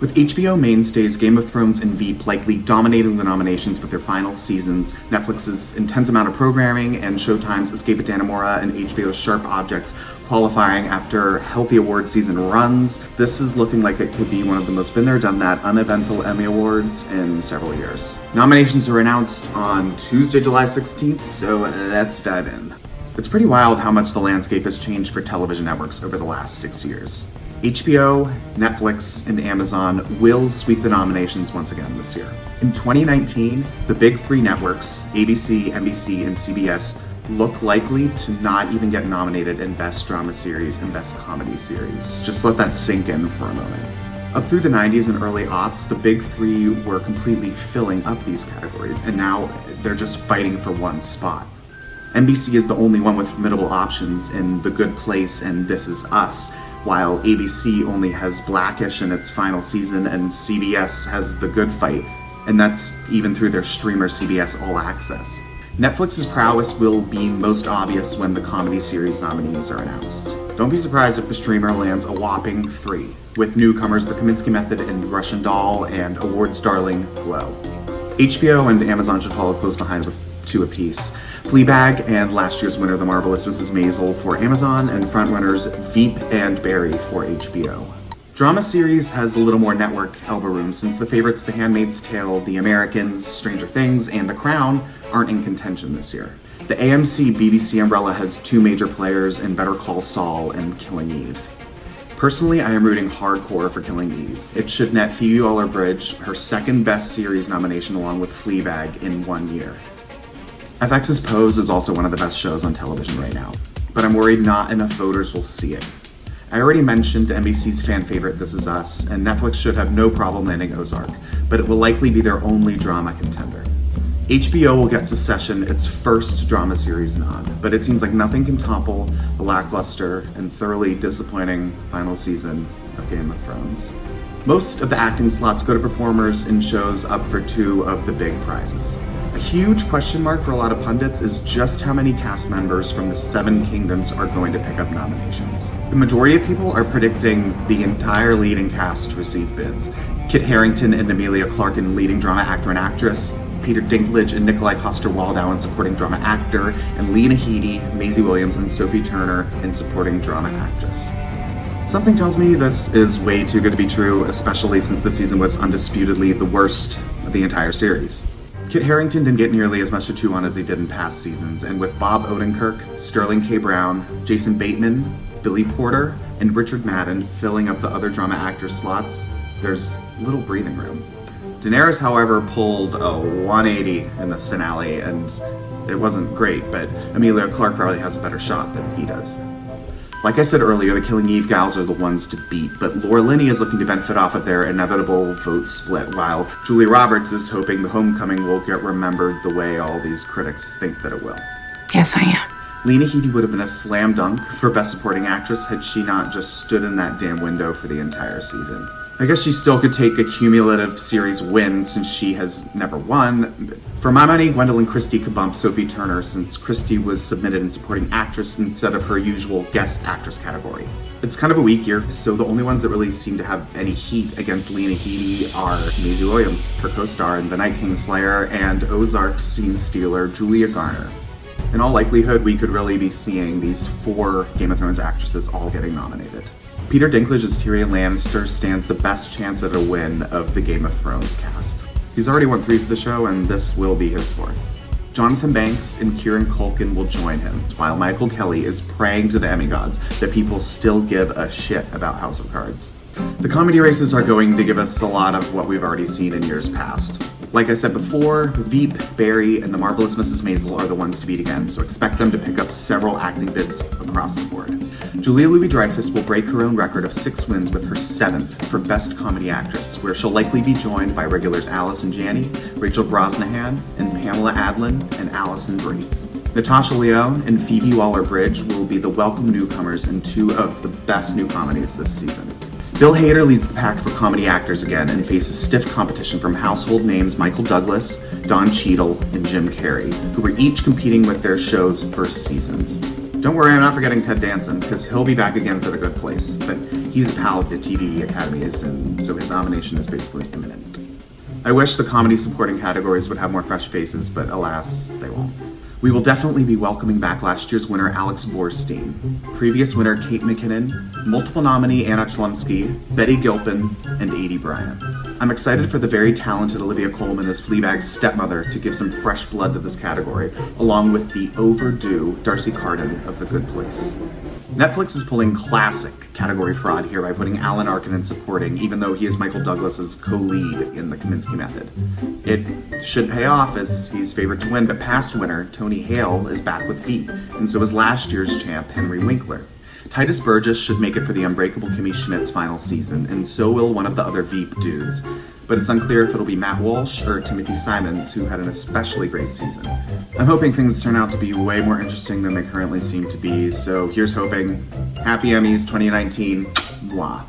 With HBO mainstays Game of Thrones and Veep likely dominating the nominations with their final seasons, Netflix's intense amount of programming, and Showtime's Escape at Dannemora and HBO's Sharp Objects qualifying after healthy award season runs, this is looking like it could be one of the most been there, done that uneventful Emmy Awards in several years. Nominations are announced on Tuesday, July 16th, so let's dive in. It's pretty wild how much the landscape has changed for television networks over the last 6 years. HBO, Netflix, and Amazon will sweep the nominations once again this year. In 2019, the big three networks, ABC, NBC, and CBS, look likely to not even get nominated in Best Drama Series and Best Comedy Series. Just let that sink in for a moment. Up through the 90s and early aughts, the big three were completely filling up these categories, and now they're just fighting for one spot. NBC is the only one with formidable options in The Good Place and This Is Us, while ABC only has Blackish in its final season and CBS has The Good Fight, and that's even through their streamer CBS All Access. Netflix's prowess will be most obvious when the comedy series nominees are announced. Don't be surprised if the streamer lands a whopping 3, with newcomers The Kominsky Method and Russian Doll and awards darling Glow. HBO and Amazon should follow close behind with 2 apiece. Fleabag and last year's winner The Marvelous Mrs. Maisel for Amazon, and frontrunners Veep and Barry for HBO. Drama series has a little more network elbow room since the favorites The Handmaid's Tale, The Americans, Stranger Things, and The Crown aren't in contention this year. The AMC-BBC umbrella has 2 major players in Better Call Saul and Killing Eve. Personally, I am rooting hardcore for Killing Eve. It should net Phoebe Waller-Bridge her second Best Series nomination along with Fleabag in 1 year. FX's Pose is also one of the best shows on television right now, but I'm worried not enough voters will see it. I already mentioned NBC's fan favorite This Is Us, and Netflix should have no problem landing Ozark, but it will likely be their only drama contender. HBO will get Succession its first drama series nod, but it seems like nothing can topple the lackluster and thoroughly disappointing final season of Game of Thrones. Most of the acting slots go to performers in shows up for 2 of the big prizes. A huge question mark for a lot of pundits is just how many cast members from the 7 kingdoms are going to pick up nominations. The majority of people are predicting the entire leading cast to receive bids. Kit Harington and Emilia Clarke in leading drama actor and actress, Peter Dinklage and Nikolai Coster-Waldau in supporting drama actor, and Lena Headey, Maisie Williams, and Sophie Turner in supporting drama actress. Something tells me this is way too good to be true, especially since this season was undisputedly the worst of the entire series. Kit Harington didn't get nearly as much to chew on as he did in past seasons, and with Bob Odenkirk, Sterling K. Brown, Jason Bateman, Billy Porter, and Richard Madden filling up the other drama actor slots, there's little breathing room. Daenerys, however, pulled a 180 in this finale, and it wasn't great, but Emilia Clarke probably has a better shot than he does. Like I said earlier, the Killing Eve gals are the ones to beat, but Laura Linney is looking to benefit off of their inevitable vote split, while Julia Roberts is hoping The Homecoming will get remembered the way all these critics think that it will. Yes, I am. Lena Headey would have been a slam dunk for Best Supporting Actress had she not just stood in that damn window for the entire season. I guess she still could take a cumulative series win since she has never won. For my money, Gwendolyn Christie could bump Sophie Turner since Christie was submitted in Supporting Actress instead of her usual Guest Actress category. It's kind of a weak year, so the only ones that really seem to have any heat against Lena Headey are Maisie Williams, her co-star in The Night King Slayer, and Ozark scene stealer Julia Garner. In all likelihood, we could really be seeing these 4 Game of Thrones actresses all getting nominated. Peter Dinklage as Tyrion Lannister stands the best chance at a win of the Game of Thrones cast. He's already won 3 for the show, and this will be his 4th. Jonathan Banks and Kieran Culkin will join him, while Michael Kelly is praying to the Emmy gods that people still give a shit about House of Cards. The comedy races are going to give us a lot of what we've already seen in years past. Like I said before, Veep, Barry, and The Marvelous Mrs. Maisel are the ones to beat again, so expect them to pick up several acting bids across the board. Julia Louis-Dreyfus will break her own record of 6 wins with her 7th for Best Comedy Actress, where she'll likely be joined by regulars Allison Janney, Rachel Brosnahan, and Pamela Adlon, and Alison Brie. Natasha Lyonne and Phoebe Waller-Bridge will be the welcome newcomers in 2 of the best new comedies this season. Bill Hader leads the pack for comedy actors again and faces stiff competition from household names Michael Douglas, Don Cheadle, and Jim Carrey, who were each competing with their show's first seasons. Don't worry, I'm not forgetting Ted Danson, because he'll be back again for The Good Place, but he's a pal of the TV Academies, and so his nomination is basically imminent. I wish the comedy supporting categories would have more fresh faces, but alas, they won't. We will definitely be welcoming back last year's winner Alex Borstein, previous winner Kate McKinnon, multiple nominee Anna Chlumsky, Betty Gilpin, and Aidy Bryant. I'm excited for the very talented Olivia Colman as Fleabag's stepmother to give some fresh blood to this category, along with the overdue Darcy Carden of The Good Place. Netflix is pulling classic category fraud here by putting Alan Arkin in supporting, even though he is Michael Douglas's co-lead in The Kaminsky Method. It should pay off as he's favored to win, but past winner Tony Hale is back with Veep, and so is last year's champ Henry Winkler. Titus Burgess should make it for the Unbreakable Kimmy Schmidt's final season, and so will one of the other Veep dudes. But it's unclear if it'll be Matt Walsh or Timothy Simons, who had an especially great season. I'm hoping things turn out to be way more interesting than they currently seem to be, so here's hoping. Happy Emmys 2019. Mwah.